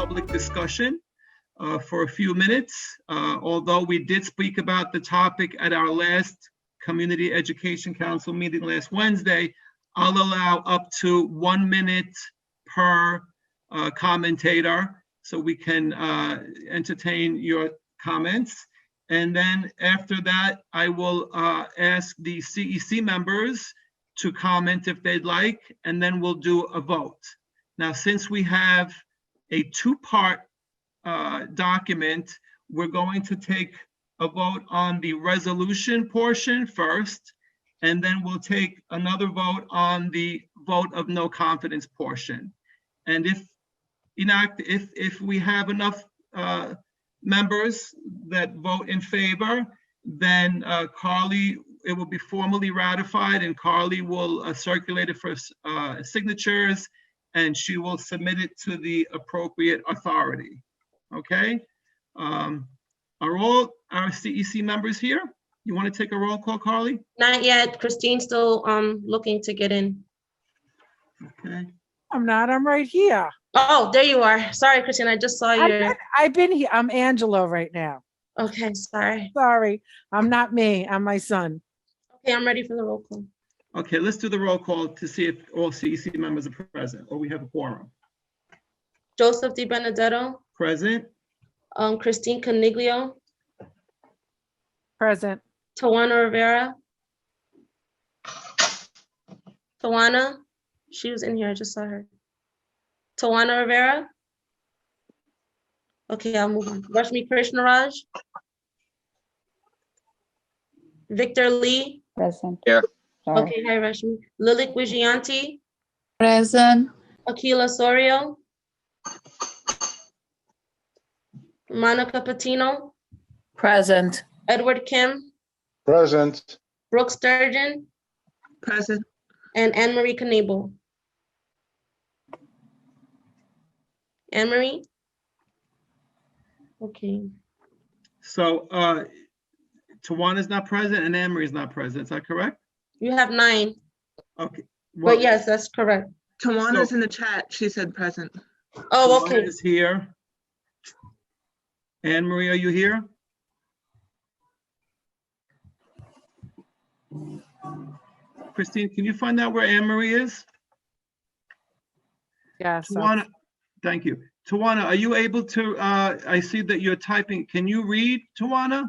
public discussion for a few minutes. Although we did speak about the topic at our last Community Education Council meeting last Wednesday, I'll allow up to 1 minute per commentator so we can entertain your comments. And then after that, I will ask the CEC members to comment if they'd like, and then we'll do a vote. Now, since we have a two-part document, we're going to take a vote on the resolution portion first, and then we'll take another vote on the vote of no confidence portion. And if we have enough members that vote in favor, then Carly, it will be formally ratified, and Carly will circulate it for signatures, and she will submit it to the appropriate authority. Okay? Are all our CEC members here? You want to take a roll call, Carly? Not yet. Christine's still looking to get in. Okay. I'm not, I'm right here. Oh, there you are. Sorry, Christine, I just saw your. I've been here. I'm Angelo right now. Okay, sorry. Sorry, I'm not me. I'm my son. Okay, I'm ready for the roll call. Okay, let's do the roll call to see if all CEC members are present, or we have a quorum. Joseph Di Benedetto, Present. Christine Coniglio, Present. Tawana Rivera. Tawana, she was in here, I just saw her. Tawana Rivera. Okay, I'll move on. Rashmi Krishnaraj. Victor Lee. Present. Here. Sorry. Okay, hi Rashmi. Lilik Vijayanti. Present. Aquila Sorio. Monica Patino. Present. Edward Kim. Present. Brooke Sturgeon. Present. And Anne Marie Knable. Anne Marie? Okay. So Tawana's not present and Anne Marie's not present. Is that correct? You have 9. Okay. Well, But yes, that's correct. Tawana's in the chat. She said present. Oh, Tawana okay. is here. Anne Marie, are you here? Christine, can you find out where Anne Marie is? Yes. Tawana, thank you. Tawana, are you able to, I see that you're typing. Can you read, Tawana?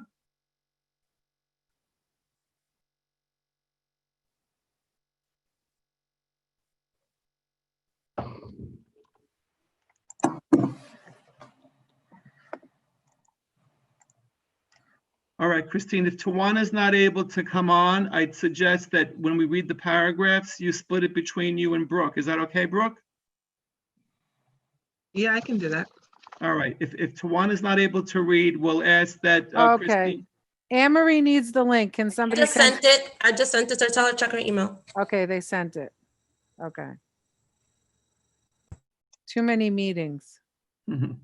All right, Christine, if Tawana's not able to come on, I'd suggest that when we read the paragraphs, you split it between you and Brooke. Is that okay, Brooke? Yeah, I can do that. All right, if Tawana's not able to read, we'll ask that Okay. Christine. Anne Marie needs the link. Can I somebody? just sent it. I just sent it to tell her check her email. Okay, they sent it. Okay. Too many meetings. Mhm.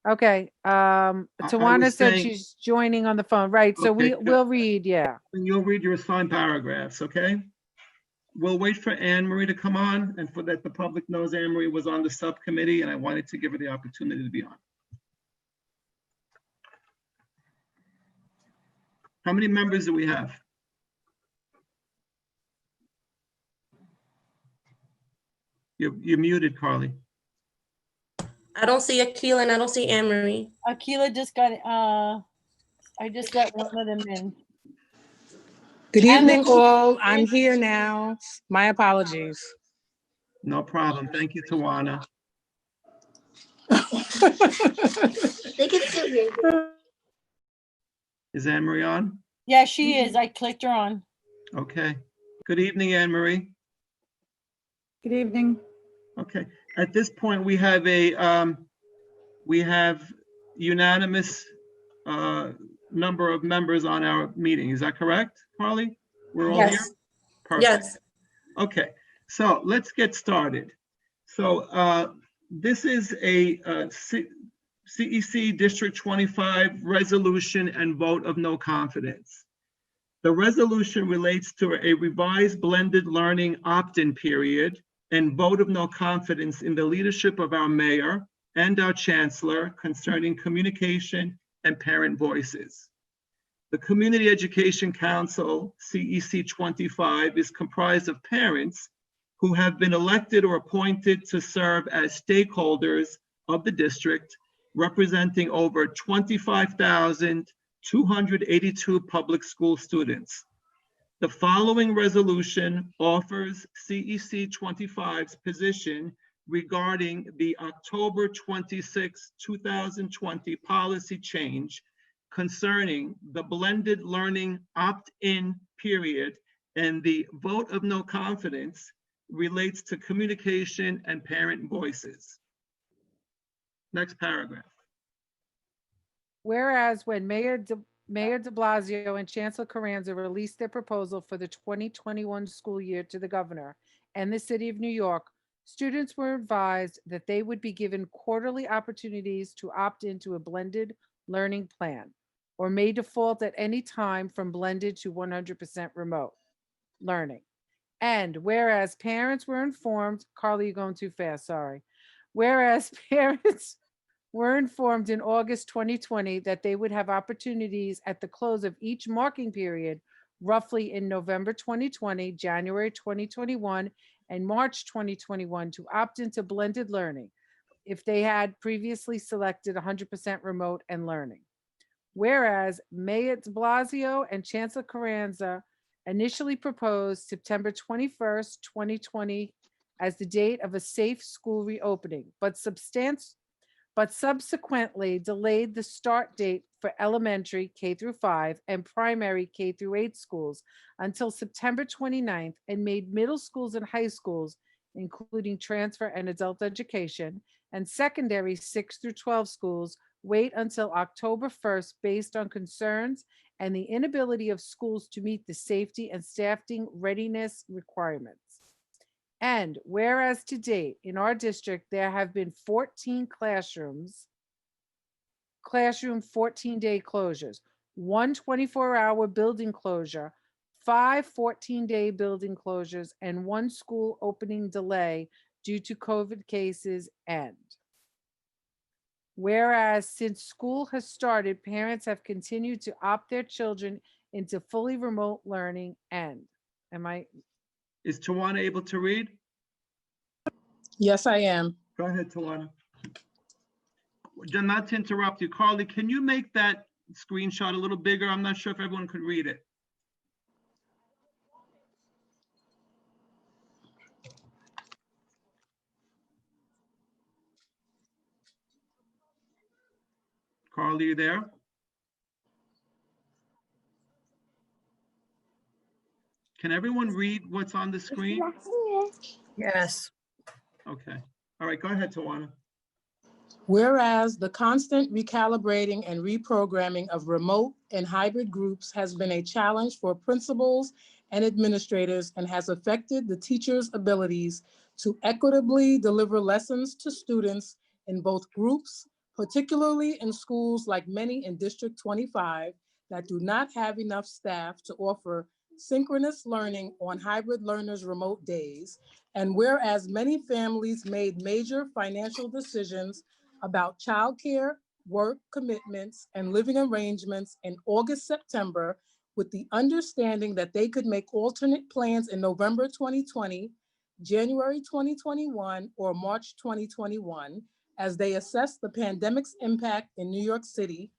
Okay, Tawana was said saying- she's joining on the phone, right? So Okay, we'll read, yeah. And you'll read your assigned paragraphs, okay? We'll wait for Anne Marie to come on and for that the public knows Anne Marie was on the subcommittee and I wanted to give her the opportunity to be on. How many members do we have? You're muted, Carly. I don't see Aquila and I don't see Anne Marie. Aquila just got, I just got one of them in. Good And evening, then- all. I'm here now. My apologies. No problem. Thank you, Tawana. Is Anne Marie on? Yeah, she is. I clicked her on. Okay. Good evening, Anne Marie. Good evening. Okay, at this point, we have unanimous number of members on our meeting. Is that correct, Carly? We're all here? Yes. Perfect. Yes. Okay, so let's get started. So this is a CEC District 25 resolution and vote of no confidence. The resolution relates to a revised blended learning opt-in period and vote of no confidence in the leadership of our mayor, and our chancellor concerning communication and parent voices. The Community Education Council, CEC 25, is comprised of parents who have been elected or appointed to serve as stakeholders of the district, representing over 25,282 public school students. The following resolution offers CEC 25's position regarding the October 26, 2020 policy change concerning the blended learning opt-in period, and the vote of no confidence relates to communication and parent voices. Next paragraph. Whereas when Mayor de Blasio and Chancellor Carranza released their proposal for the 2021 school year to the governor and the city of New York, students were advised that they would be given quarterly opportunities to opt into a blended learning plan, or may default at any time from blended to 100% remote learning. And whereas parents were informed, Carly, you're going too fast, sorry. Whereas parents were informed in August 2020 that they would have opportunities at the close of each marking period, roughly in November 2020, January 2021, and March 2021, to opt into blended learning if they had previously selected 100% remote and learning. Whereas Mayor de Blasio and Chancellor Carranza initially proposed September 21st, 2020 as the date of a safe school reopening, but subsequently delayed the start date for elementary K-5 and primary K-8 schools until September 29th, and made middle schools and high schools, including transfer and adult education, and secondary 6 through 12 schools wait until October 1st based on concerns and the inability of schools to meet the safety and staffing readiness requirements. And whereas to date in our district, there have been 14 classroom 14-day closures, 1 24-hour building closure, 5 14-day building closures, and 1 school opening delay due to COVID cases. And whereas since school has started, parents have continued to opt their children into fully remote learning. And Is Tawana able to read? Yes, I am. Go ahead, Tawana. Not to interrupt you, Carly, can you make that screenshot a little bigger? I'm not sure if everyone could read it. Carly, you there? Can everyone read what's on the screen? Yes. Okay. All right, go ahead, Tawana. Whereas the constant recalibrating and reprogramming of remote and hybrid groups has been a challenge for principals and administrators and has affected the teachers' abilities to equitably deliver lessons to students in both groups, particularly in schools like many in District 25 that do not have enough staff to offer synchronous learning on hybrid learners' remote days. And whereas many families made major financial decisions about childcare, work commitments, and living arrangements in August, September, with the understanding that they could make alternate plans in November 2020, January 2021, or March 2021, as they assess the pandemic's impact in New York City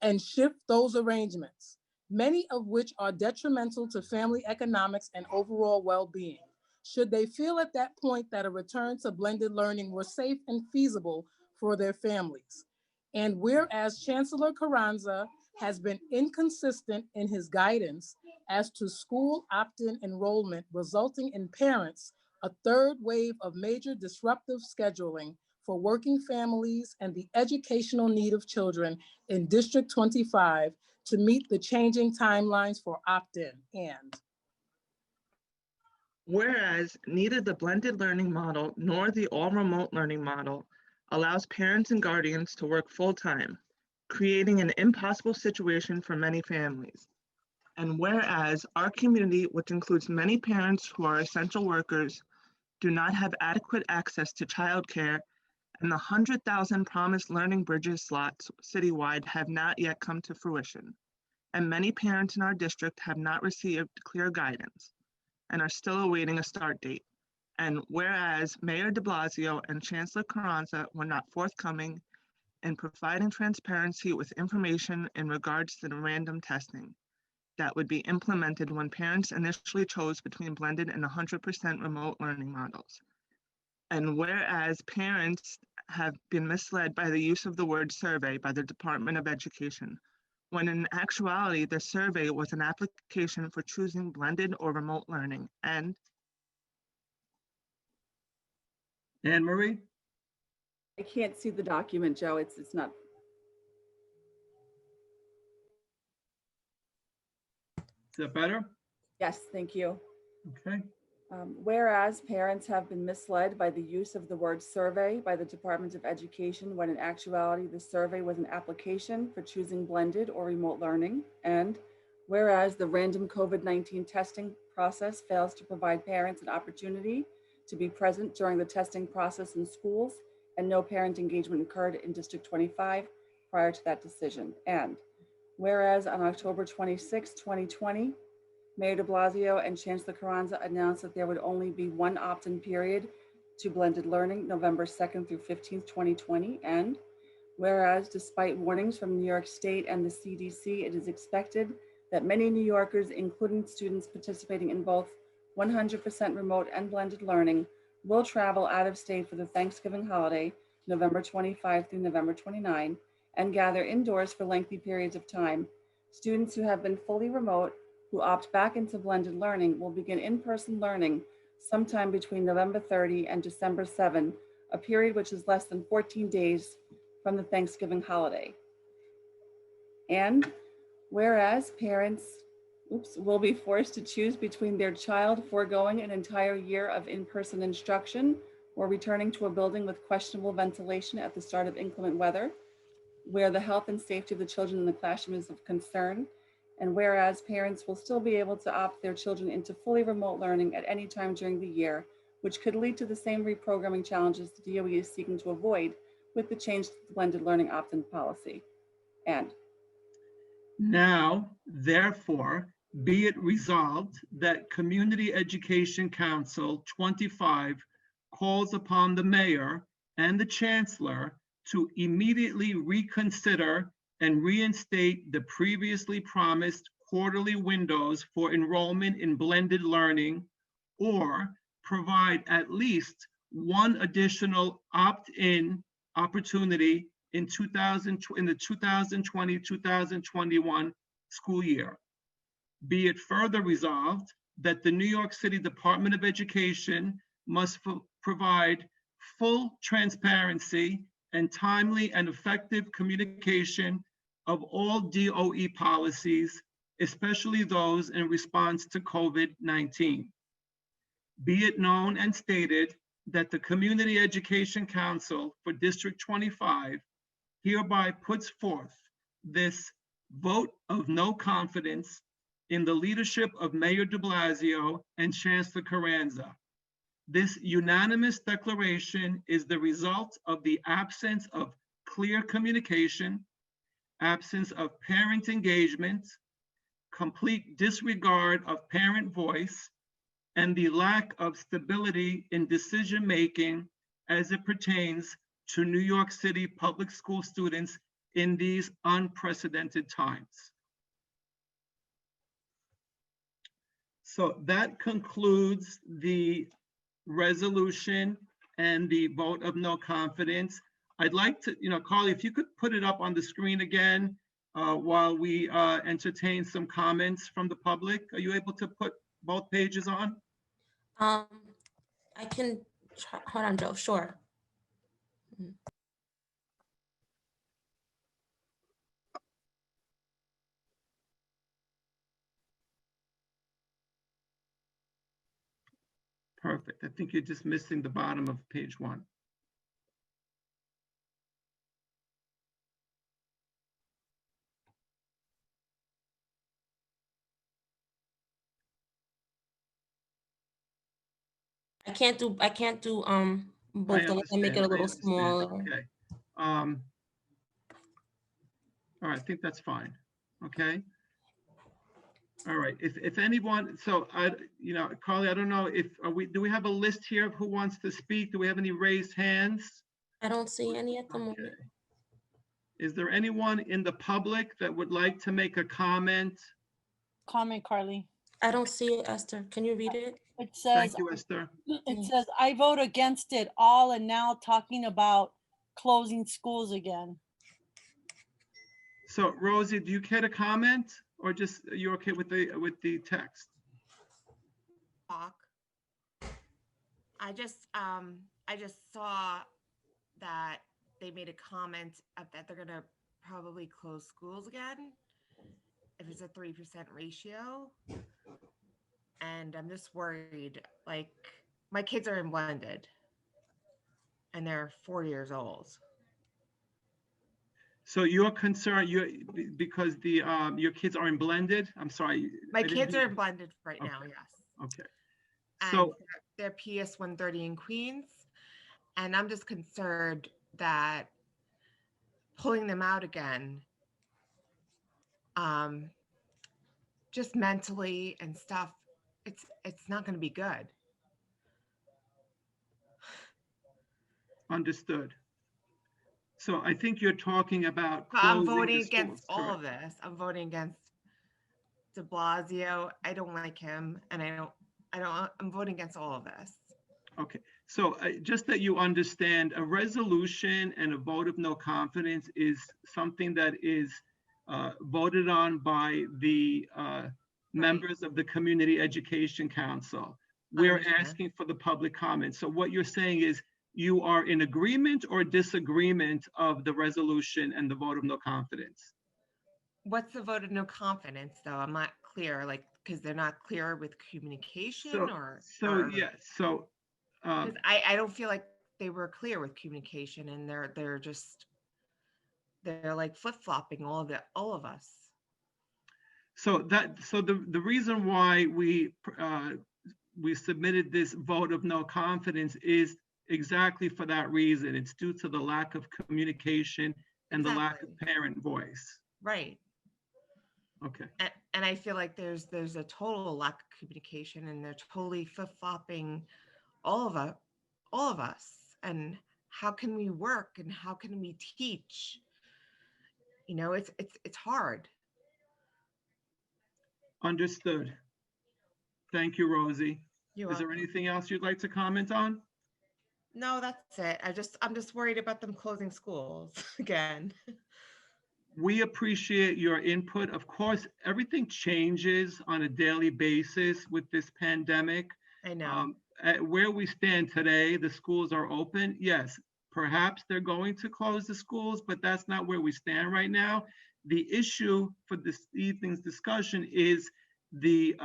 and shift those arrangements, many of which are detrimental to family economics and overall well-being. Should they feel at that point that a return to blended learning were safe and feasible for their families. And whereas Chancellor Carranza has been inconsistent in his guidance as to school opt-in enrollment, resulting in parents a third wave of major disruptive scheduling for working families and the educational need of children in District 25 to meet the changing timelines for opt-in. And Whereas neither the blended learning model nor the all-remote learning model allows parents and guardians to work full-time, creating an impossible situation for many families. And whereas our community, which includes many parents who are essential workers, do not have adequate access to childcare and the 100,000 promised Learning Bridges slots citywide have not yet come to fruition. And many parents in our district have not received clear guidance and are still awaiting a start date. And whereas Mayor de Blasio and Chancellor Carranza were not forthcoming in providing transparency with information in regards to the random testing that would be implemented when parents initially chose between blended and 100% remote learning models. And whereas parents have been misled by the use of the word survey by the Department of Education, when in actuality, the survey was an application for choosing blended or remote learning. And Anne Marie? I can't see the document, Joe. It's not. Is that better? Yes, thank you. Okay. Whereas parents have been misled by the use of the word survey by the Department of Education, when in actuality, the survey was an application for choosing blended or remote learning. And whereas the random COVID-19 testing process fails to provide parents an opportunity to be present during the testing process in schools, and no parent engagement occurred in District 25 prior to that decision. And whereas on October 26, 2020, Mayor de Blasio and Chancellor Carranza announced that there would only be one opt-in period to blended learning, November 2nd through 15th, 2020. And whereas despite warnings from New York State and the CDC, it is expected that many New Yorkers, including students participating in both 100% remote and blended learning, will travel out of state for the Thanksgiving holiday, November 25 through November 29, and gather indoors for lengthy periods of time. Students who have been fully remote who opt back into blended learning will begin in-person learning sometime between November 30 and December 7, a period which is less than 14 days from the Thanksgiving holiday. And whereas parents will be forced to choose between their child foregoing an entire year of in-person instruction or returning to a building with questionable ventilation at the start of inclement weather, where the health and safety of the children in the classroom is of concern. And whereas parents will still be able to opt their children into fully remote learning at any time during the year, which could lead to the same reprogramming challenges the DOE is seeking to avoid with the change to the blended learning opt-in policy. And now, therefore, be it resolved that Community Education Council 25 calls upon the mayor and the chancellor to immediately reconsider and reinstate the previously promised quarterly windows for enrollment in blended learning, or provide at least one additional opt-in opportunity in the 2020-2021 school year. Be it further resolved that the New York City Department of Education must provide full transparency and timely and effective communication of all DOE policies, especially those in response to COVID-19. Be it known and stated that the Community Education Council for District 25 hereby puts forth this vote of no confidence in the leadership of Mayor de Blasio and Chancellor Carranza. This unanimous declaration is the result of the absence of clear communication, absence of parent engagement, complete disregard of parent voice, and the lack of stability in decision-making as it pertains to New York City public school students in these unprecedented times. So that concludes the resolution and the vote of no confidence. I'd like to, Carly, if you could put it up on the screen again while we entertain some comments from the public. Are you able to put both pages on? I can try, hold on, Joe, sure. Perfect. I think you're just missing the bottom of page 1. I can't do both of them and make it a little understand. smaller. Okay. All right, I think that's fine. Okay. All right, if anyone, so Carly, I don't know if, do we have a list here of who wants to speak? Do we have any raised hands? I don't see any at the Okay. moment. Is there anyone in the public that would like to make a comment? Comment, Carly. I don't see it, Esther. Can you read it? It says, Thank you, Esther. it says, I vote against it all and now talking about closing schools again. So Rosie, do you care to comment or just, are you okay with the text? Talk. I just saw that they made a comment that they're gonna probably close schools again if it's a 3% ratio. And I'm just worried, like, my kids are in blended and they're 4 years old. So you're concerned, because your kids are in blended? I'm sorry. My I didn't kids hear- are in blended right now, Okay. yes. Okay. And So, they're PS 130 in Queens. And I'm just concerned that pulling them out again, just mentally and stuff, it's not going to be good. understood. So I think you're talking about I'm closing the voting against schools, all of correct? this. I'm voting against de Blasio. I don't like him, and I'm voting against all of this. Okay, so just that you understand, a resolution and a vote of no confidence is something that is voted on by the members of the Community Education Council. We're understand. asking for the public comment. So what you're saying is you are in agreement or disagreement of the resolution and the vote of no confidence? What's the vote of no confidence, though? I'm not clear, like, because they're not clear with communication or. Yes, so. 'Cause I don't feel like they were clear with communication, and they're like flip-flopping all of us. So the reason why we submitted this vote of no confidence is exactly for that reason. It's due to the lack of communication and the lack of Exactly. parent voice. Right. Okay, And I feel like there's a total lack of communication, and they're totally flip-flopping all of us. And how can we work and how can we teach? You know, it's hard. understood. Thank you, Rosie. You're Is there welcome. anything else you'd like to comment on? No, that's it. I'm just worried about them closing schools again. We appreciate your input. Of course, everything changes on a daily basis with this pandemic. I know. At where we stand today, the schools are open. Yes, perhaps they're going to close the schools, but that's not where we stand right now. The issue for this evening's discussion is the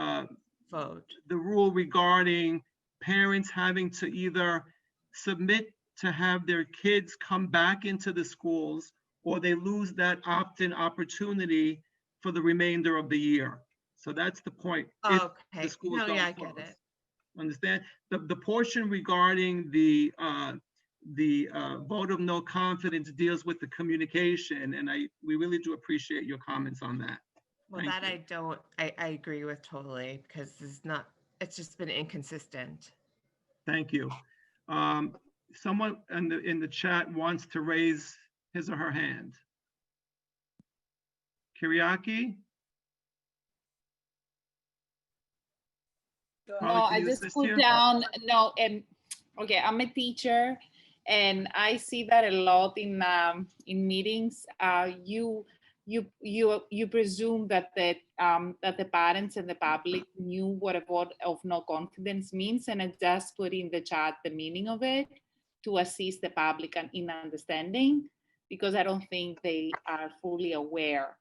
Vote. the rule regarding parents having to either submit to have their kids come back into the schools, or they lose that opt-in opportunity for the remainder of the year. So that's the point. If Okay. the schools No, don't yeah, I get close. it. Understand? The portion regarding the vote of no confidence deals with the communication, and we really do appreciate your comments on that. Well, Thank that you. I agree with totally, because it's just been inconsistent. Thank you. Someone in the chat wants to raise his or her hand. Kyriaki? No, Carly, can I you just assist put here? down, no, and, okay, I'm a teacher, and I see that a lot in meetings. You presume that the parents and the public knew what a vote of no confidence means, and I just put in the chat the meaning of it to assist the public in understanding, because I don't think they are fully aware.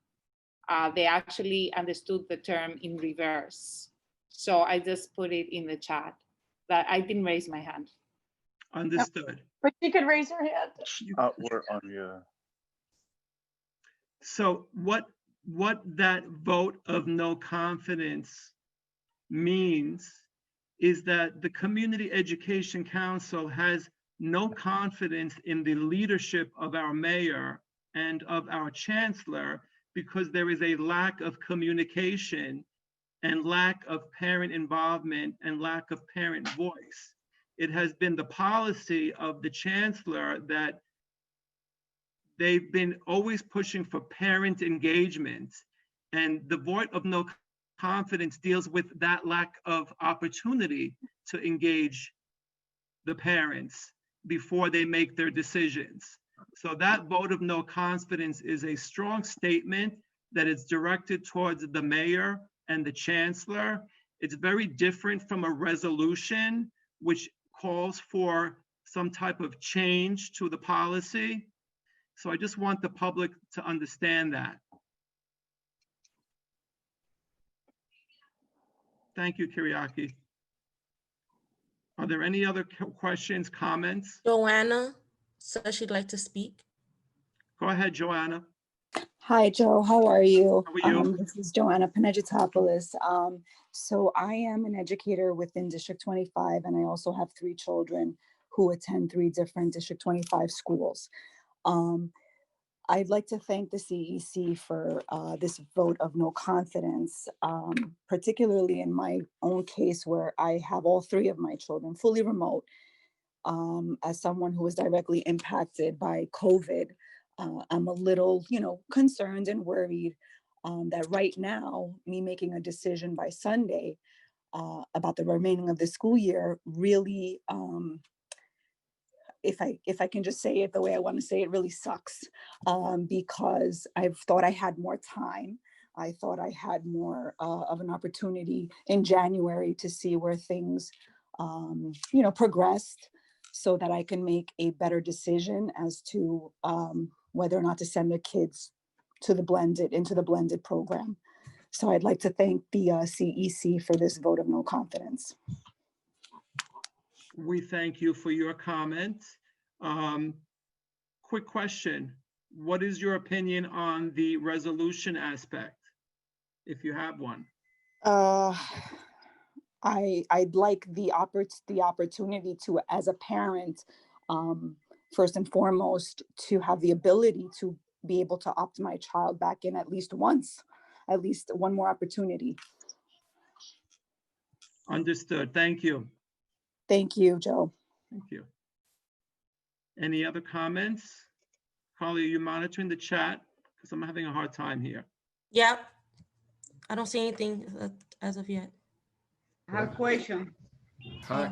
They actually understood the term in reverse. So I just put it in the chat, that I didn't raise my hand. Understood. But you could raise your hand. We're on your. So what that vote of no confidence means is that the Community Education Council has no confidence in the leadership of our mayor and of our chancellor because there is a lack of communication and lack of parent involvement and lack of parent voice. It has been the policy of the chancellor that they've been always pushing for parent engagement, and the vote of no confidence deals with that lack of opportunity to engage the parents before they make their decisions. So that vote of no confidence is a strong statement that is directed towards the mayor and the chancellor. It's very different from a resolution which calls for some type of change to the policy. So I just want the public to understand that. Thank you, Kyriaki. Are there any other questions, comments? Joanna says she'd like to speak. Go ahead, Joanna. Hi, Joe. How are you? How are you? This is Joanna Panagitopoulos. So I am an educator within District 25, and I also have 3 children who attend 3 different District 25 schools. I'd like to thank the CEC for this vote of no confidence, particularly in my own case where I have all 3 of my children fully remote. As someone who was directly impacted by COVID, I'm a little, concerned and worried that right now, me making a decision by Sunday about the remaining of the school year really, if I can just say it the way I want to say it, really sucks because I've thought I had more time. I thought I had more of an opportunity in January to see where things, progressed so that I can make a better decision as to whether or not to send the kids to into the blended program. So I'd like to thank the CEC for this vote of no confidence. We thank you for your comment. Quick question. What is your opinion on the resolution aspect, if you have one? I'd like the opportunity to, as a parent, first and foremost, to have the ability to be able to opt my child back in at least once, at least one more opportunity. Understood. Thank you. Thank you, Joe. Thank you. Any other comments? Carly, are you monitoring the chat? Because I'm having a hard time here. Yep. I don't see anything as of yet. I have a question. Hi.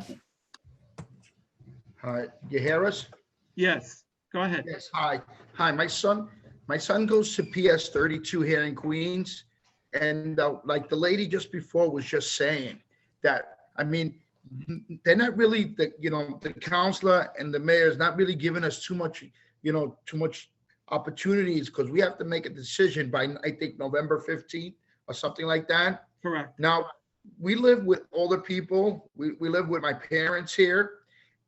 Hi, you hear us? Yes, go ahead. Yes, hi. Hi, my son goes to PS 32 here in Queens. And like the lady just before was just saying that, I mean, they're not really, the counselor and the mayor is not really giving us too much opportunities because we have to make a decision by, I think, November 15th or something like that. Correct. Now, we live with older people. We live with my parents here.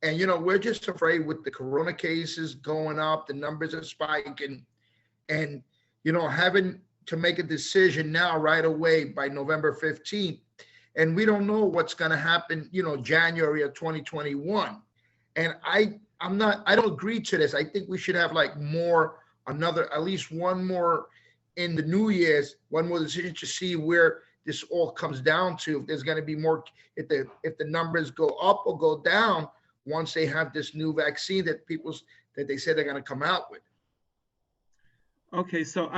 And, we're just afraid with the corona cases going up, the numbers are spiking. And, having to make a decision now right away by November 15th. And we don't know what's going to happen, January of 2021. And I don't agree to this. I think we should have like at least one more in the New Year's, one more decision to see where this all comes down to. If there's going to be more, if the numbers go up or go down once they have this new vaccine that they say they're going to come out with. Okay, so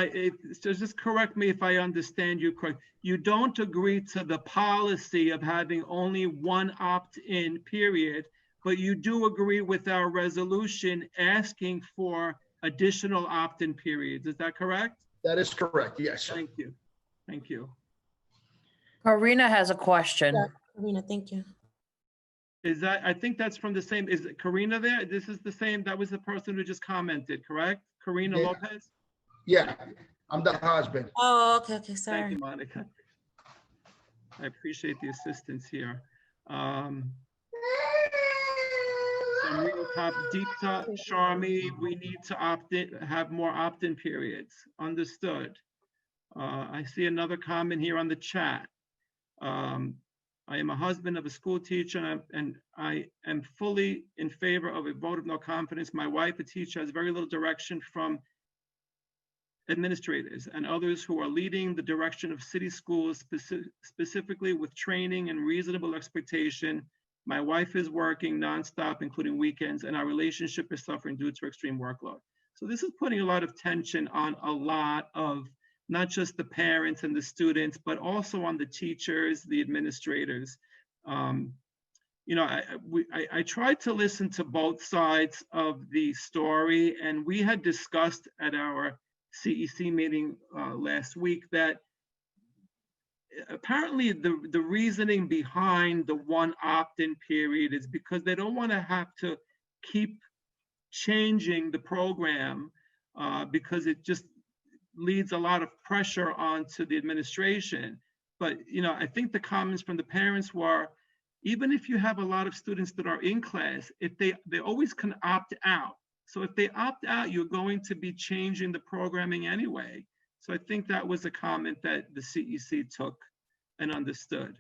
so just correct me if I understand you correct. You don't agree to the policy of having only one opt-in period, but you do agree with our resolution asking for additional opt-in periods. Is that correct? That is correct, yes. Thank you. Thank you. Karina has a question. Yeah, Karina, thank you. I think that's from the same, is Karina there? This is the same, that was the person who just commented, correct? Karina Yeah. Lopez? Yeah, I'm the husband. Oh, okay, sorry. Thank you, Monica. I appreciate the assistance here. Deepta, Sharmi, we need to have more opt-in periods. Understood. I see another comment here on the chat. I am a husband of a school teacher, and I am fully in favor of a vote of no confidence. My wife, a teacher, has very little direction from administrators and others who are leading the direction of city schools, specifically with training and reasonable expectation. My wife is working nonstop, including weekends, and our relationship is suffering due to extreme workload. So this is putting a lot of tension on a lot of, not just the parents and the students, but also on the teachers, the administrators. You know, I tried to listen to both sides of the story, and we had discussed at our CEC meeting last week that apparently the reasoning behind the one opt-in period is because they don't want to have to keep changing the program because it just leads a lot of pressure onto the administration. But, you know, I think the comments from the parents were, even if you have a lot of students that are in class, if they always can opt out. So if they opt out, you're going to be changing the programming anyway. So I think that was a comment that the CEC took and understood.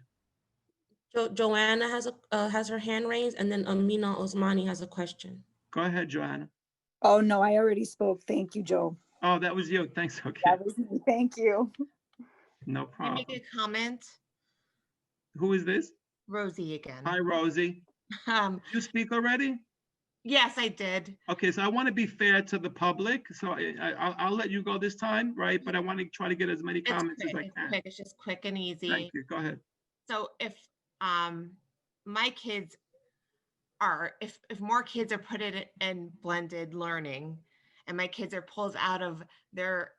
Joanna has her hand raised, and then Amina Osmani has a question. Go ahead, Joanna. Oh, no, I already spoke. Thank you, Joe. Oh, that was you. Thanks. Okay. That was me. Thank you. No Can I problem. make a comment? Who is this? Rosie again. Hi, Rosie. Did you speak already? Yes, I did. Okay, so I want to be fair to the public, so I'll let you go this time, right? But I want to try to get as many comments as I can. It's just quick and easy. Thank you. Go ahead. So if my kids are, if more kids are put in blended learning, and my kids are pulled out of their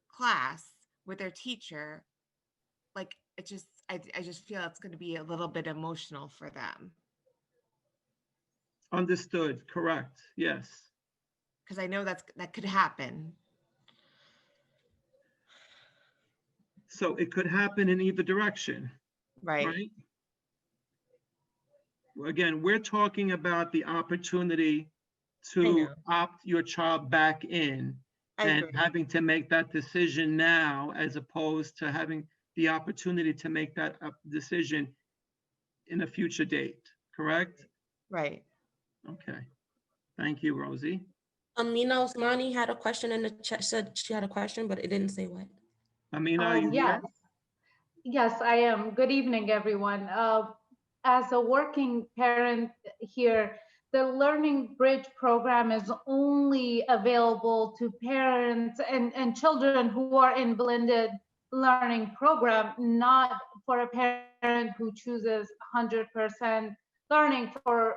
class with their teacher, like it just, I just feel it's going to be a little bit emotional for them. Understood. Correct. Yes. Because I know that could happen. So it could happen in either direction. Right. Again, we're talking about the opportunity to opt your child back in and having to make that decision now, as opposed to having the opportunity to make that decision in a future date, correct? Right. Okay. Thank you, Rosie. Amina Osmani had a question in the chat, said she had a question, but it didn't say what. Amina, are you yes. here? Yes, I am. Good evening, everyone. As a working parent here, the Learning Bridge program is only available to parents and children who are in blended learning program, not for a parent who chooses 100% learning for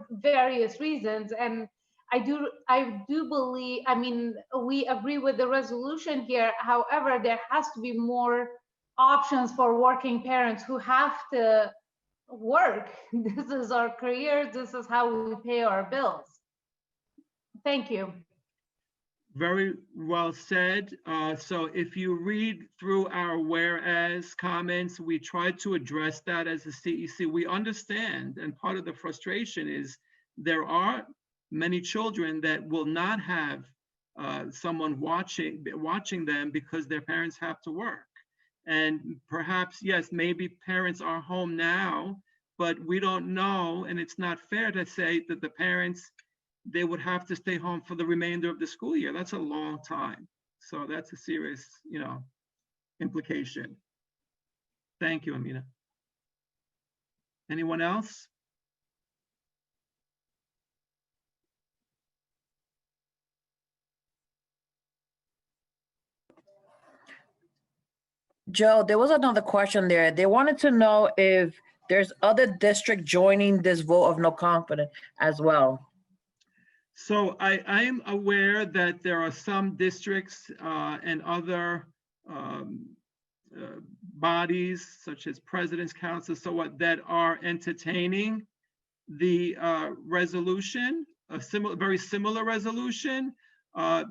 various reasons. And I do believe, I mean, we agree with the resolution here. However, there has to be more options for working parents who have to work. This is our career. This is how we pay our bills. Thank you. Very well said. So if you read through our whereas comments, we tried to address that as a CEC. We understand, and part of the frustration is there are many children that will not have someone watching them because their parents have to work. And perhaps, yes, maybe parents are home now, but we don't know, and it's not fair to say that the parents, they would have to stay home for the remainder of the school year. That's a long time. So that's a serious, you know, implication. Thank you, Amina. Anyone else? Joe, there was another question there. They wanted to know if there's other district joining this vote of no confidence as well. So I am aware that there are some districts and other bodies such as President's Council, so what, that are entertaining the resolution, a very similar resolution,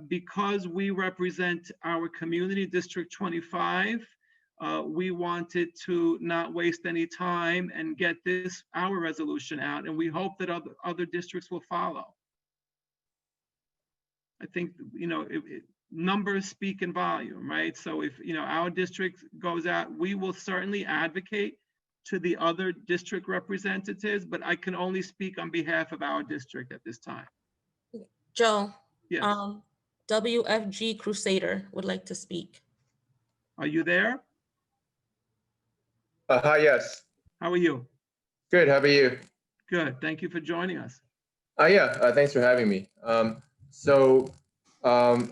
because we represent our community, District 25. We wanted to not waste any time and get our resolution out, and we hope that other districts will follow. I think, you know, numbers speak in volume, right? So if, you know, our district goes out, we will certainly advocate to the other district representatives, but I can only speak on behalf of our district at this time. Joe, Yes. WFG Crusader would like to speak. Are you there? Hi, yes. How are you? Good. How about you? Good. Thank you for joining us. Thanks for having me. So I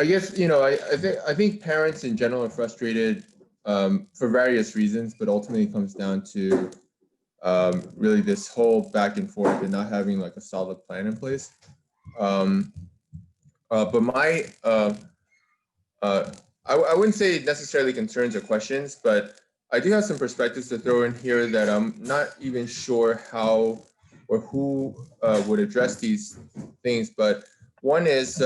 guess, I think parents in general are frustrated for various reasons, but ultimately it comes down to really this whole back and forth and not having like a solid plan in place. But my, I wouldn't say necessarily concerns or questions, but I do have some perspectives to throw in here that I'm not even sure how or who would address these things. But one is,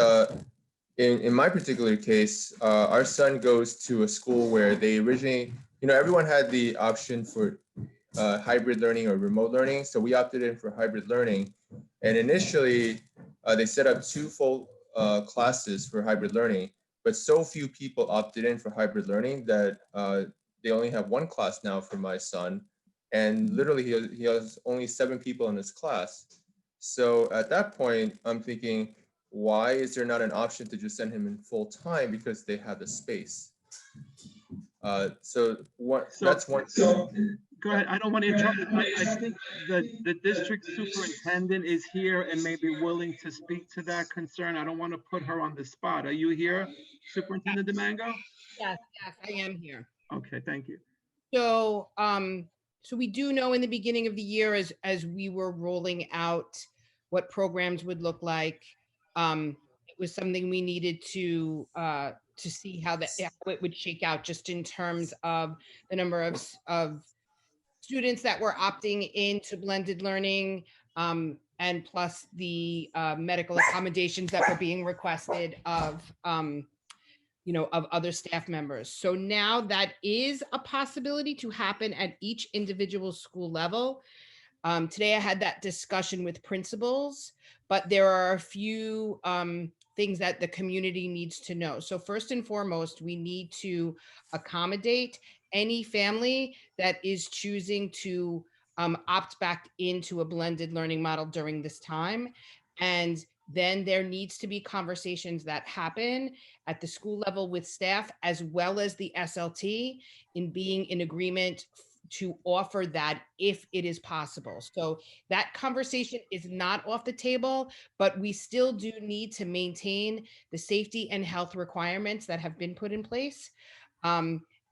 in my particular case, our son goes to a school where they originally, everyone had the option for hybrid learning or remote learning. So we opted in for hybrid learning. And initially, they set up 2 full classes for hybrid learning, but so few people opted in for hybrid learning that they only have 1 class now for my son. And literally he has only 7 people in his class. So at that point, I'm thinking, why is there not an option to just send him in full time because they have the space? That's one thing. Go ahead. I don't want to interrupt. I think the district superintendent is here and may be willing to speak to that concern. I don't want to put her on the spot. Are you here, Superintendent DeMango? Yes, I am here. Okay, thank you. So, so we do know in the beginning of the year, as we were rolling out what programs would look like, it was something we needed to see how it would shake out, just in terms of the number of students that were opting into blended learning, and plus the medical accommodations that were being requested of other staff members. So now that is a possibility to happen at each individual school level. Today I had that discussion with principals, but there are a few things that the community needs to know. So first and foremost, we need to accommodate any family that is choosing to opt back into a blended learning model during this time. And then there needs to be conversations that happen at the school level with staff, as well as the SLT, in being in agreement to offer that if it is possible. So that conversation is not off the table, but we still do need to maintain the safety and health requirements that have been put in place.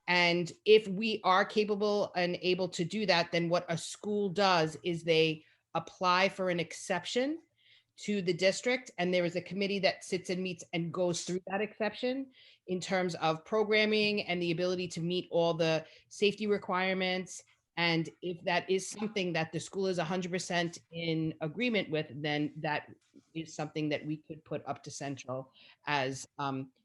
And if we are capable and able to do that, then what a school does is they apply for an exception to the district, and there is a committee that sits and meets and goes through that exception in terms of programming and the ability to meet all the safety requirements. And if that is something that the school is 100% in agreement with, then that is something that we could put up to central as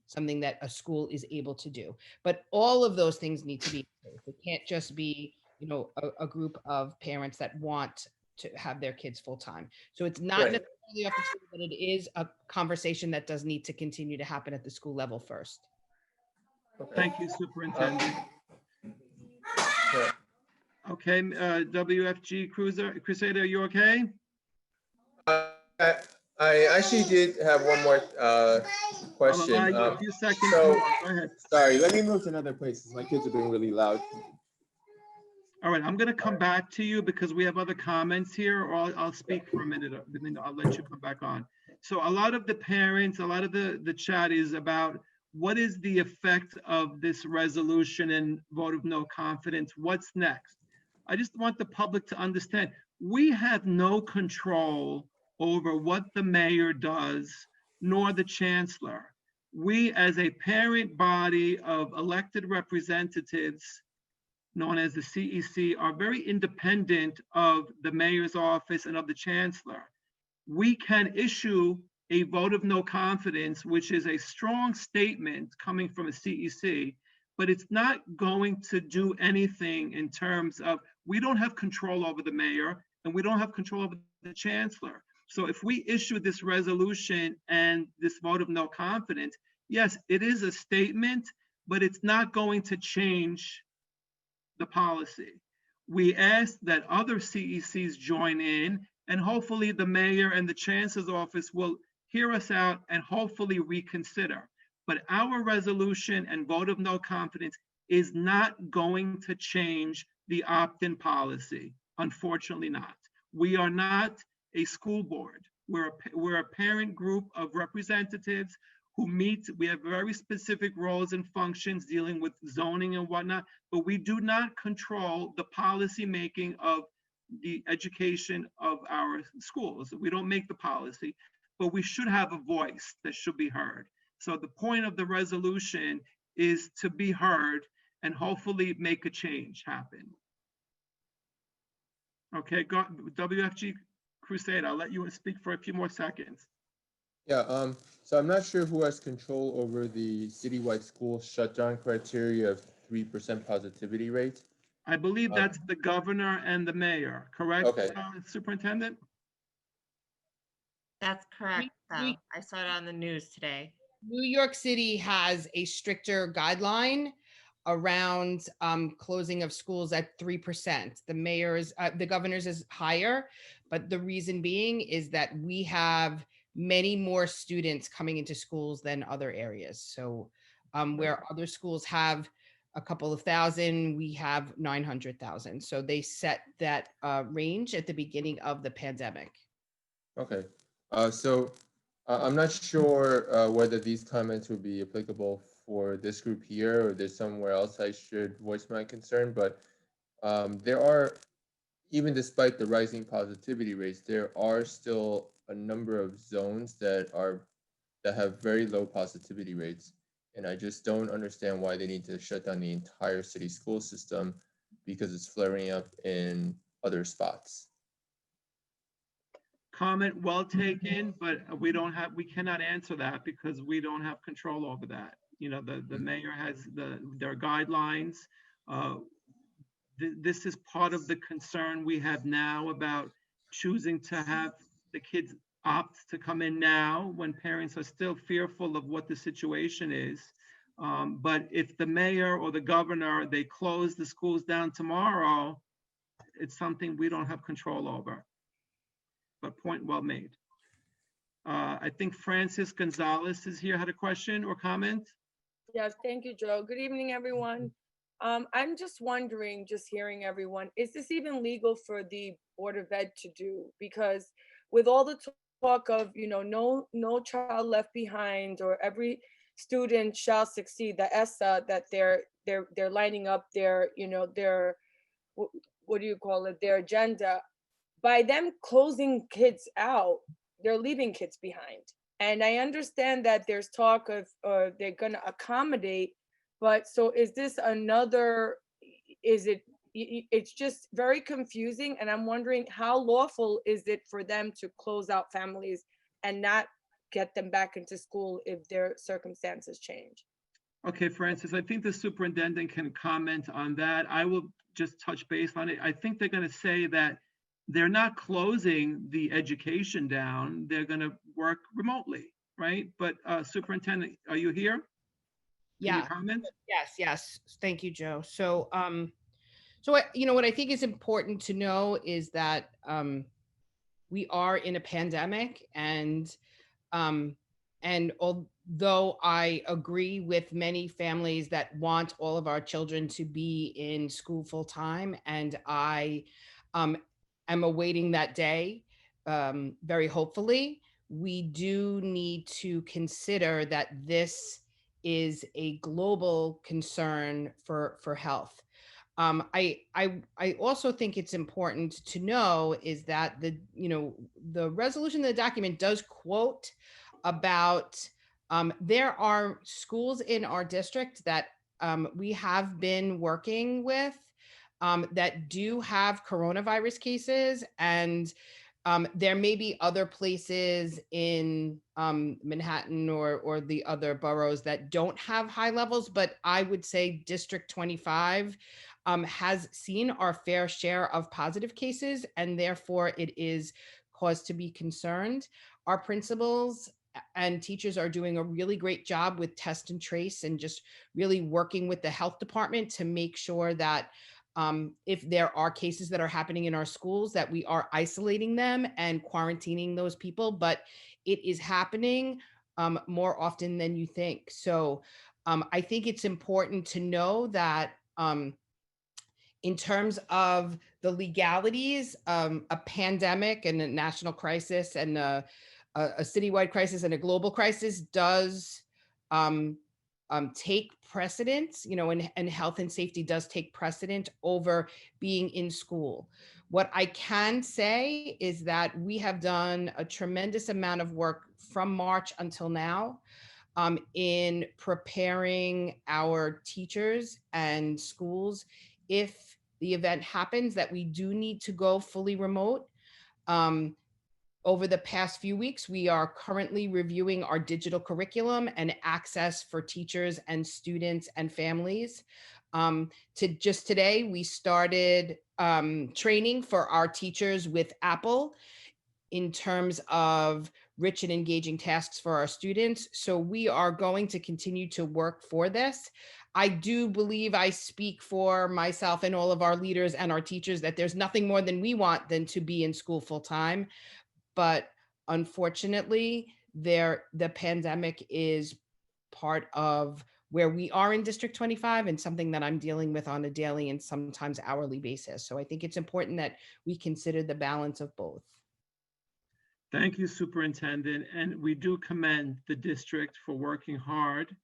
something that a school is able to do. But all of those things need to be in place. It can't just be, a group of parents that want to have their kids full time. So it's not Right. necessarily off the table, but it is a conversation that does need to continue to happen at the school level first. Thank you, Superintendent. Yeah. Okay, WFG Crusader, are you okay? I actually did have one more I'll question. allow you a few seconds so- more. Go ahead. Sorry, let me move to another place. My kids are being really loud. All right, I'm going to come back to you because we have other comments here, or I'll speak for a minute, then I'll let you come back on. So a lot of the parents, a lot of the chat is about what is the effect of this resolution and vote of no confidence? What's next? I just want the public to understand, we have no control over what the mayor does, nor the chancellor. We, as a parent body of elected representatives, known as the CEC, are very independent of the mayor's office and of the chancellor. We can issue a vote of no confidence, which is a strong statement coming from a CEC, but it's not going to do anything in terms of, we don't have control over the mayor and we don't have control over the chancellor. So if we issue this resolution and this vote of no confidence, yes, it is a statement, but it's not going to change the policy. We ask that other CECs join in, and hopefully the mayor and the chancellor's office will hear us out and hopefully reconsider. But our resolution and vote of no confidence is not going to change the opt-in policy. Unfortunately not. We are not a school board. We're a parent group of representatives who meet. We have very specific roles and functions dealing with zoning and whatnot, but we do not control the policy making of the education of our schools. We don't make the policy, but we should have a voice that should be heard. So the point of the resolution is to be heard and hopefully make a change happen. Okay, go, WFG Crusade, I'll let you speak for a few more seconds. Yeah, so I'm not sure who has control over the citywide school shutdown criteria of 3% positivity rate. I believe that's the governor and the mayor, correct? Okay. Superintendent? That's correct, though. I saw it on the news today. New York City has a stricter guideline around closing of schools at 3%. The mayor's, the governor's is higher, but the reason being is that we have many more students coming into schools than other areas. So where other schools have a couple of thousand, we have 900,000. So they set that range at the beginning of the pandemic. Okay, so I'm not sure whether these comments would be applicable for this group here or there's somewhere else I should voice my concern, but there are, even despite the rising positivity rates, there are still a number of zones that have very low positivity rates. And I just don't understand why they need to shut down the entire city school system because it's flaring up in other spots. Comment well taken, but we cannot answer that because we don't have control over that. You know, the mayor has their guidelines. This is part of the concern we have now about choosing to have the kids opt to come in now when parents are still fearful of what the situation is. But if the mayor or the governor, they close the schools down tomorrow, it's something we don't have control over. But point well made. I think Francis Gonzalez is here, had a question or comment? Yes, thank you, Joe. Good evening, everyone. I'm just wondering, just hearing everyone, is this even legal for the Board of Ed to do? Because with all the talk of, you know, no child left behind, or every student shall succeed, the ESSA, that they're lining up their, you know, their, what do you call it, their agenda. By them closing kids out, they're leaving kids behind. And I understand that there's talk of they're going to accommodate, but so is this another, it's just very confusing. And I'm wondering how lawful is it for them to close out families and not get them back into school if their circumstances change? Okay, Francis, I think the superintendent can comment on that. I will just touch base on it. I think they're going to say that they're not closing the education down. They're going to work remotely, right? But Superintendent, are you here? Yeah. Can you comment? Yes. Thank you, Joe. So, you know, what I think is important to know is that we are in a pandemic, and although I agree with many families that want all of our children to be in school full time, and I am awaiting that day very hopefully, we do need to consider that this is a global concern for health. I also think it's important to know is that the resolution of the document does quote about there are schools in our district that we have been working with that do have coronavirus cases, and there may be other places in Manhattan or the other boroughs that don't have high levels, but I would say District 25 has seen our fair share of positive cases, and therefore it is cause to be concerned. Our principals and teachers are doing a really great job with test and trace and just really working with the health department to make sure that if there are cases that are happening in our schools, that we are isolating them and quarantining those people, but it is happening more often than you think. So I think it's important to know that in terms of the legalities, a pandemic and a national crisis and a citywide crisis and a global crisis does take precedence, and health and safety does take precedent over being in school. What I can say is that we have done a tremendous amount of work from March until now in preparing our teachers and schools if the event happens that we do need to go fully remote. Over the past few weeks, we are currently reviewing our digital curriculum and access for teachers and students and families. Just today, we started training for our teachers with Apple in terms of rich and engaging tasks for our students. So we are going to continue to work for this. I do believe I speak for myself and all of our leaders and our teachers that there's nothing more than we want than to be in school full time. But unfortunately, the pandemic is part of where we are in District 25 and something that I'm dealing with on a daily and sometimes hourly basis. So I think it's important that we consider the balance of both. Thank you, Superintendent. And we do commend the district for working hard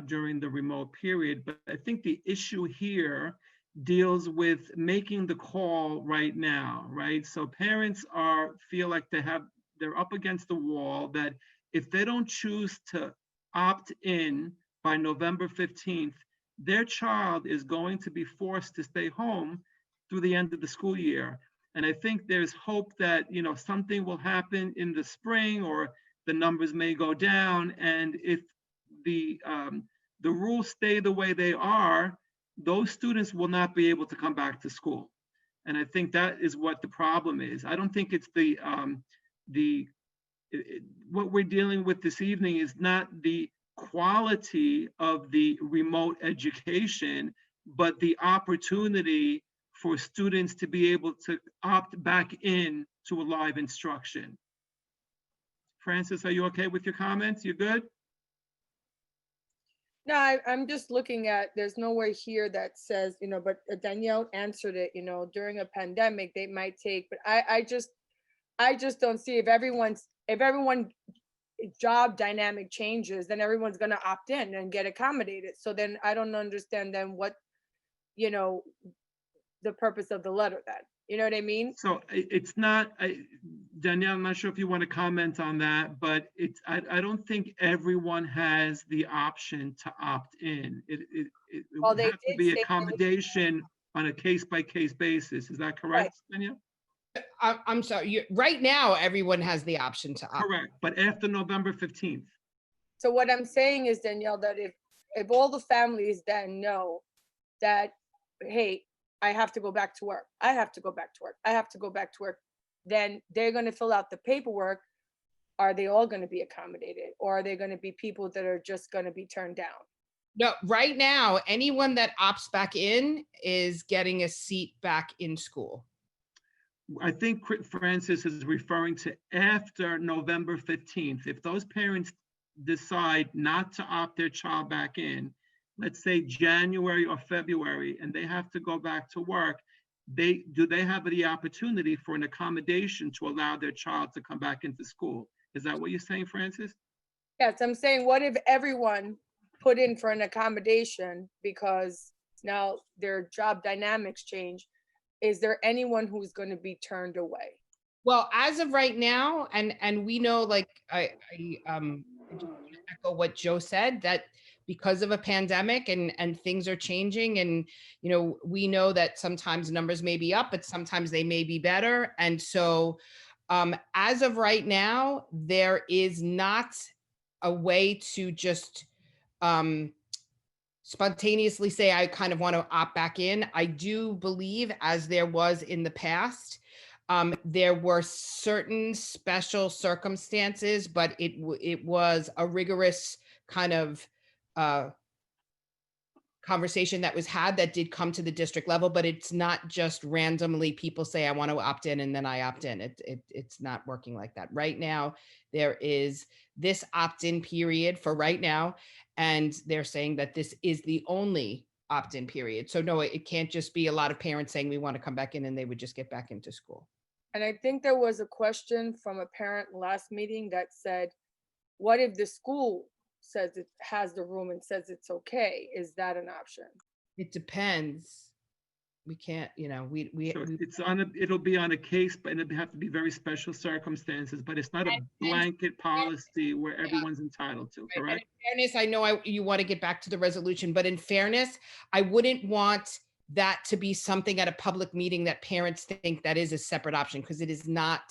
during the remote period. But I think the issue here deals with making the call right now, right? So parents feel like they're up against the wall, that if they don't choose to opt in by November 15th, their child is going to be forced to stay home through the end of the school year. And I think there's hope that, something will happen in the spring, or the numbers may go down. And if the rules stay the way they are, those students will not be able to come back to school. And I think that is what the problem is. I don't think it's what we're dealing with this evening is not the quality of the remote education, but the opportunity for students to be able to opt back in to a live instruction. Francis, are you okay with your comments? You good? No, I'm just looking at, there's nowhere here that says, but Danielle answered it, during a pandemic, they might take, but I just don't see if everyone's job dynamic changes, then everyone's going to opt in and get accommodated. So then I don't understand then what, the purpose of the letter then. You know what I mean? So it's not, Danielle, I'm not sure if you want to comment on that, but I don't think everyone has the option to opt in. It Well, would they have to did be say they- accommodation on a case-by-case basis. Is that correct, Danielle? I'm sorry, right now, everyone has the option to opt. Correct, but after November 15th. So what I'm saying is, Danielle, that if all the families then know that, hey, I have to go back to work, I have to go back to work, I have to go back to work, then they're going to fill out the paperwork. Are they all going to be accommodated, or are they going to be people that are just going to be turned down? No, right now, anyone that opts back in is getting a seat back in school. I think Francis is referring to after November 15th. If those parents decide not to opt their child back in, let's say January or February, and they have to go back to work, do they have the opportunity for an accommodation to allow their child to come back into school? Is that what you're saying, Francis? Yes, I'm saying, what if everyone put in for an accommodation because now their job dynamics change? Is there anyone who's going to be turned away? Well, as of right now, and we know, like I just echo what Joe said, that because of a pandemic and things are changing, and we know that sometimes numbers may be up, but sometimes they may be better. And so as of right now, there is not a way to just spontaneously say, I kind of want to opt back in. I do believe, as there was in the past, there were certain special circumstances, but it was a rigorous kind of conversation that was had that did come to the district level, but it's not just randomly people say, I want to opt in and then I opt in. It's not working like that. Right now, there is this opt-in period for right now, and they're saying that this is the only opt-in period. So no, it can't just be a lot of parents saying we want to come back in and they would just get back into school. And I think there was a question from a parent last meeting that said, what if the school says it has the room and says it's okay? Is that an option? It depends. We can't, you know, It'll be on a case, but it'll have to be very special circumstances, but it's not a blanket policy where everyone's entitled to, correct? In fairness, I know you want to get back to the resolution, but in fairness, I wouldn't want that to be something at a public meeting that parents think that is a separate option, because it is not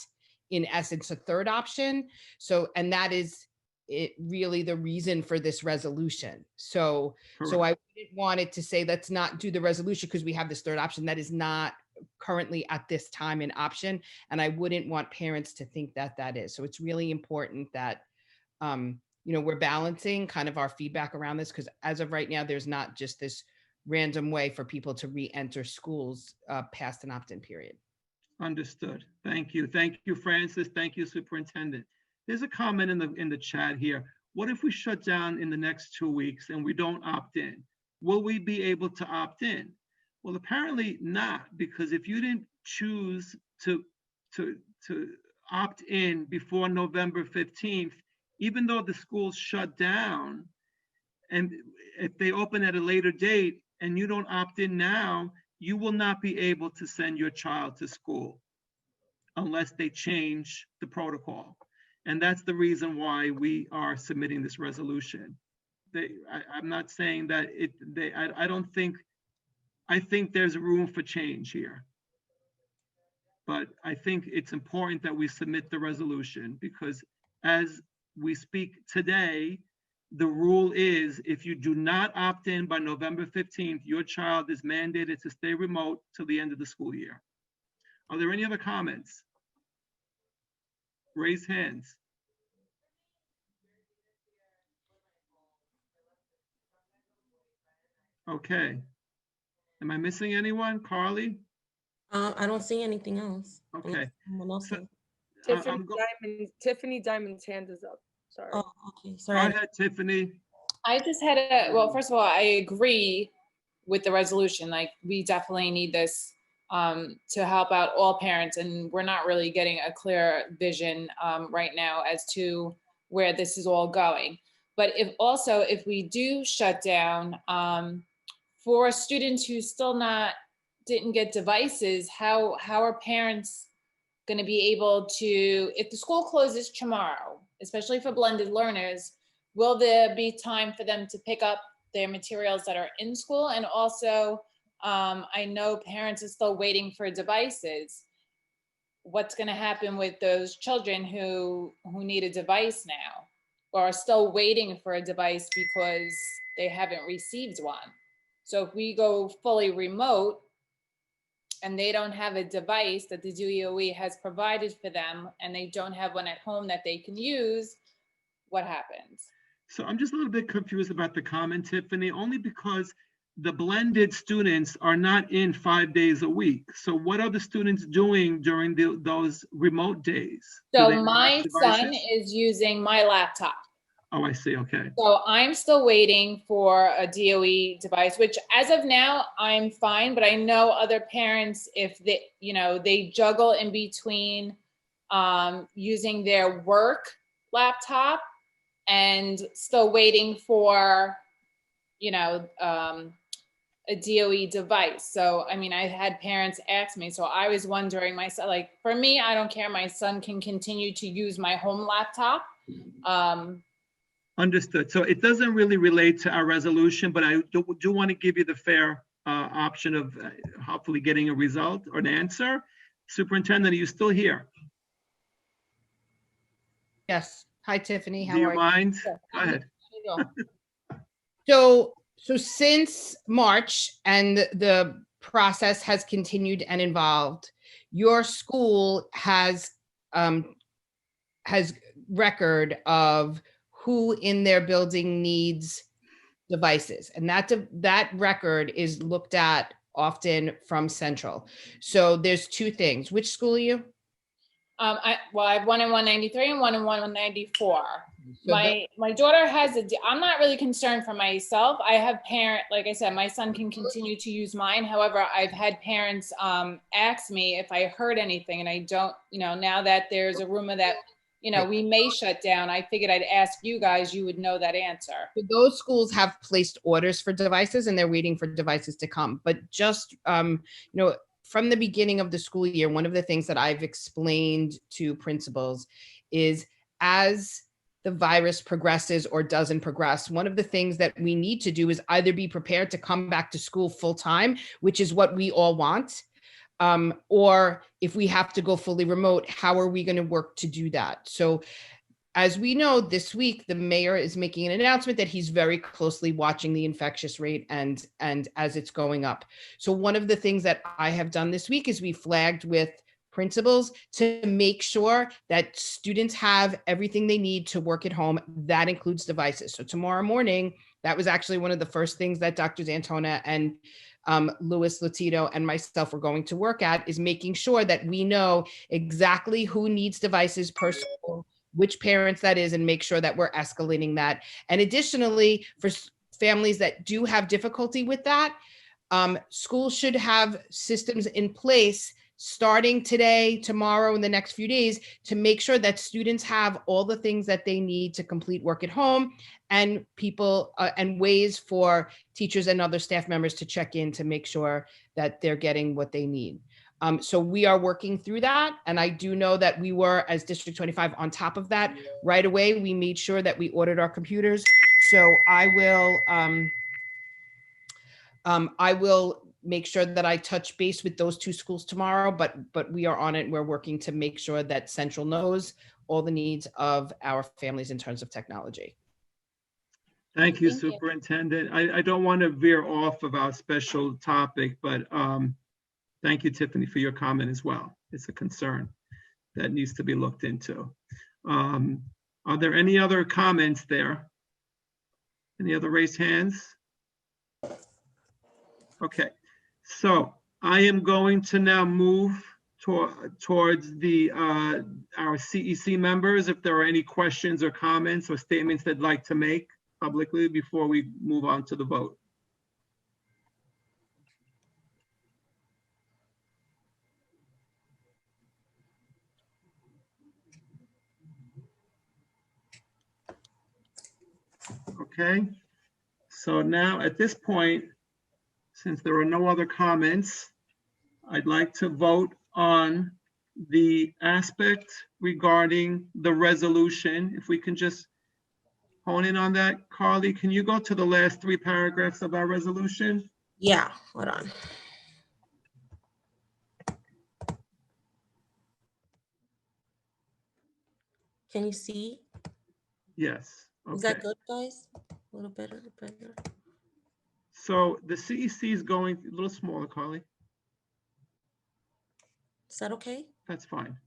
in essence a third option. So, and that is it really the reason for this resolution. So I wouldn't want it to say, let's not do the resolution because we have this third option. That is not currently at this time an option. And I wouldn't want parents to think that that is. So it's really important that, you know, we're balancing kind of our feedback around this, because as of right now, there's not just this random way for people to re-enter schools past an opt-in period. Understood. Thank you. Thank you, Francis. Thank you, Superintendent. There's a comment in the chat here. What if we shut down in the next 2 weeks and we don't opt in? Will we be able to opt in? Well, apparently not, because if you didn't choose to opt in before November 15th, even though the schools shut down, and if they open at a later date and you don't opt in now, you will not be able to send your child to school unless they change the protocol. And that's the reason why we are submitting this resolution. I'm not saying that I think there's room for change here. But I think it's important that we submit the resolution, because as we speak today, the rule is if you do not opt in by November 15th, your child is mandated to stay remote till the end of the school year. Are there any other comments? Raise hands. Okay. Am I missing anyone? Carly? I don't see anything else. Okay. Tiffany Diamond's hand is up. Sorry. Oh, okay. Go Sorry. ahead, Tiffany. I just had well, first of all, I agree with the resolution. Like, we definitely need this to help out all parents, and we're not really getting a clear vision right now as to where this is all going. But if we do shut down, for students who still didn't get devices, how are parents going to be able to, if the school closes tomorrow, especially for blended learners, will there be time for them to pick up their materials that are in school? And also, I know parents are still waiting for devices. What's going to happen with those children who need a device now, or are still waiting for a device because they haven't received one? So if we go fully remote and they don't have a device that the DOE has provided for them, and they don't have one at home that they can use, what happens? So I'm just a little bit confused about the comment, Tiffany, only because the blended students are not in 5 days a week. So what are the students doing during those remote days? So my son is using my laptop. Oh, I see. Okay. So I'm still waiting for a DOE device, which as of now, I'm fine. But I know other parents, if they juggle in between using their work laptop and still waiting for, a DOE device. So, I mean, I had parents ask me, so I was wondering myself, like, for me, I don't care. My son can continue to use my home laptop. Understood. So it doesn't really relate to our resolution, but I do want to give you the fair option of hopefully getting a result or an answer. Superintendent, are you still here? Yes. Hi, Tiffany. How Do are you you? mind? Go ahead. So since March, and the process has continued and evolved, your school has record of who in their building needs devices. And that record is looked at often from Central. So there's two things. Which school are you? I have one in 193 and one in 194. So My daughter has I'm not really concerned for myself. I have like I said, my son can continue to use mine. However, I've had parents ask me if I heard anything, and I don't, now that there's a rumor that, we may shut down, I figured I'd ask you guys, you would know that answer. So those schools have placed orders for devices and they're waiting for devices to come. But just, from the beginning of the school year, one of the things that I've explained to principals is as the virus progresses or doesn't progress, one of the things that we need to do is either be prepared to come back to school full time, which is what we all want, or if we have to go fully remote, how are we going to work to do that? So as we know, this week, the mayor is making an announcement that he's very closely watching the infectious rate and as it's going up. So one of the things that I have done this week is we flagged with principals to make sure that students have everything they need to work at home. That includes devices. So tomorrow morning, that was actually one of the first things that Dr. Antona and Louis Latito and myself were going to work at, is making sure that we know exactly who needs devices per school, which parents that is, and make sure that we're escalating that. And additionally, for families that do have difficulty with that, schools should have systems in place starting today, tomorrow, in the next few days, to make sure that students have all the things that they need to complete work at home, and people and ways for teachers and other staff members to check in to make sure that they're getting what they need. So we are working through that. And I do know that we were, as District 25, on top of that right away. We made sure that we ordered our computers. So I will make sure that I touch base with those two schools tomorrow, but we are on it. We're working to make sure that Central knows all the needs of our families in terms of technology. Thank you, Superintendent. I don't want to veer off of our special topic, but thank you, Tiffany, for your comment as well. It's a concern that needs to be looked into. Are there any other comments there? Any other raised hands? Okay, so I am going to now move towards our CEC members. If there are any questions or comments or statements they'd like to make publicly before we move on to the vote. Okay, so now at this point, since there are no other comments, I'd like to vote on the aspect regarding the resolution. If we can just hone in on that. Carly, can you go to the last 3 paragraphs of our resolution? Yeah, hold on. Can you see? Yes. Okay. Is that good, guys? A little better, better. So the CEC is going a little smaller, Carly. Is that okay? That's fine.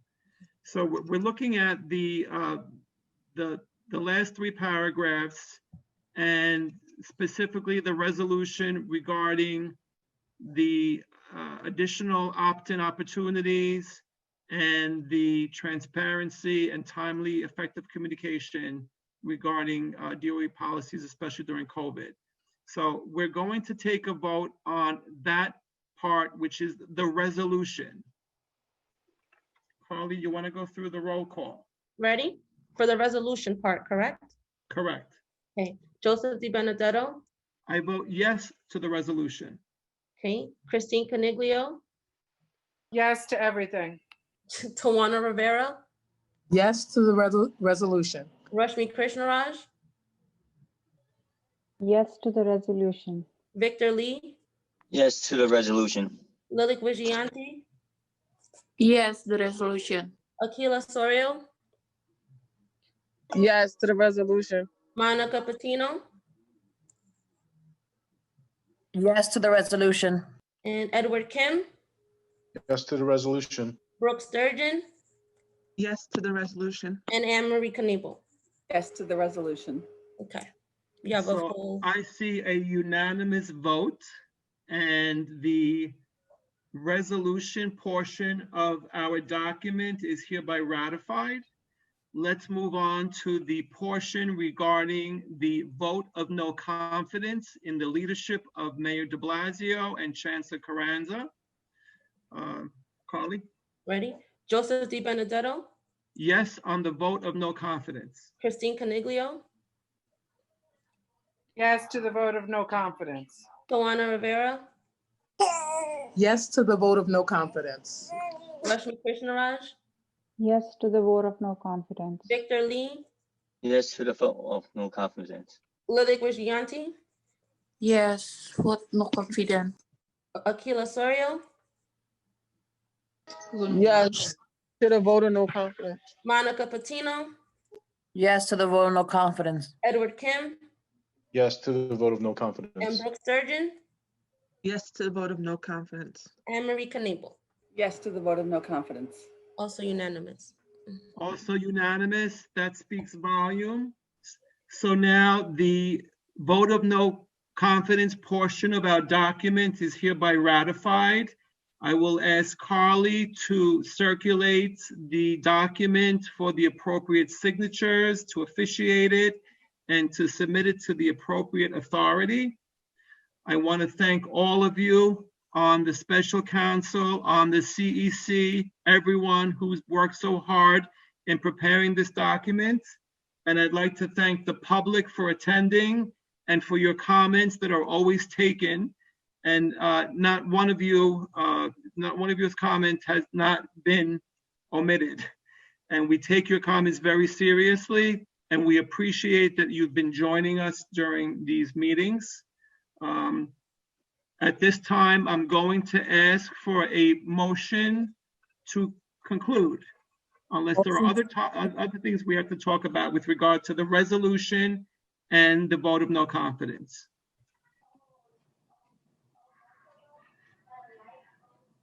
So we're looking at the last 3 paragraphs, and specifically the resolution regarding the additional opt-in opportunities and the transparency and timely effective communication regarding DOE policies, especially during COVID. So we're going to take a vote on that part, which is the resolution. Carly, you want to go through the roll call? Ready? For the resolution part, correct? Correct. Okay. Joseph DiBenedetto. I vote yes to the resolution. Okay. Christine Caniglio. Yes to everything. Tawana Rivera. Yes to the resolution. Rashmi Krishnaraj. Yes to the resolution. Victor Lee. Yes to the resolution. Lilik Vijayanti. Yes, the resolution. Akila Sorio. Yes to the resolution. Monica Patino. Yes to the resolution. And Edward Kim. Yes to the resolution. Brooke Sturgeon. Yes to the resolution. And Anne Marie Knievel. Yes to the resolution. Okay. You have a So full, I see a unanimous vote, and the resolution portion of our document is hereby ratified. Let's move on to the portion regarding the vote of no confidence in the leadership of Mayor de Blasio and Chancellor Carranza. Carly? ready? Joseph Di Benedetto, Yes on the vote of no confidence. Christine Caniglio, Yes to the vote of no confidence. Tawana Rivera, Yes to the vote of no confidence. Rashmi Krishnaraj, Yes to the vote of no confidence. Victor Lee, Yes to the vote of no confidence. Lidik Wishianti, Yes, vote no confidence. Akila Sorio, Yes to the vote of no confidence. Monica Patino, Yes to the vote of no confidence. Edward Kim, Yes to the vote of no and confidence. Brooke Sturgeon, Yes to the vote of no confidence. and Marie Knebel. Yes to the vote of no confidence. Also unanimous. Also unanimous, that speaks volume. So now the vote of no confidence portion of our document is hereby ratified. I will ask Carly to circulate the document for the appropriate signatures, to officiate it, and to submit it to the appropriate authority. I want to thank all of you on the special counsel, on the CEC, everyone who's worked so hard in preparing this document. And I'd like to thank the public for attending and for your comments that are always taken. And not one of you's comment has not been omitted. And we take your comments very seriously, and we appreciate that you've been joining us during these meetings. At this time, I'm going to ask for a motion to conclude, unless there are other things we have to talk about with regard to the resolution and the vote of no confidence.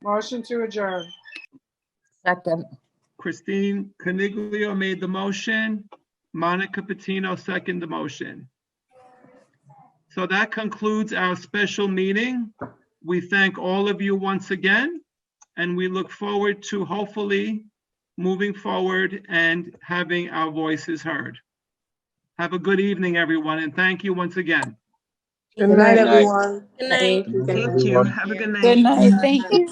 Motion to adjourn. Second. Christine Caniglio made the motion. Monica Patino seconded the motion. So that concludes our special meeting. We thank all of you once again, and we look forward to hopefully moving forward and having our voices heard. Have a good evening, everyone, and thank you once again. Good night, everyone. Good night. Thank you. Have a good night. Good night. Thank you.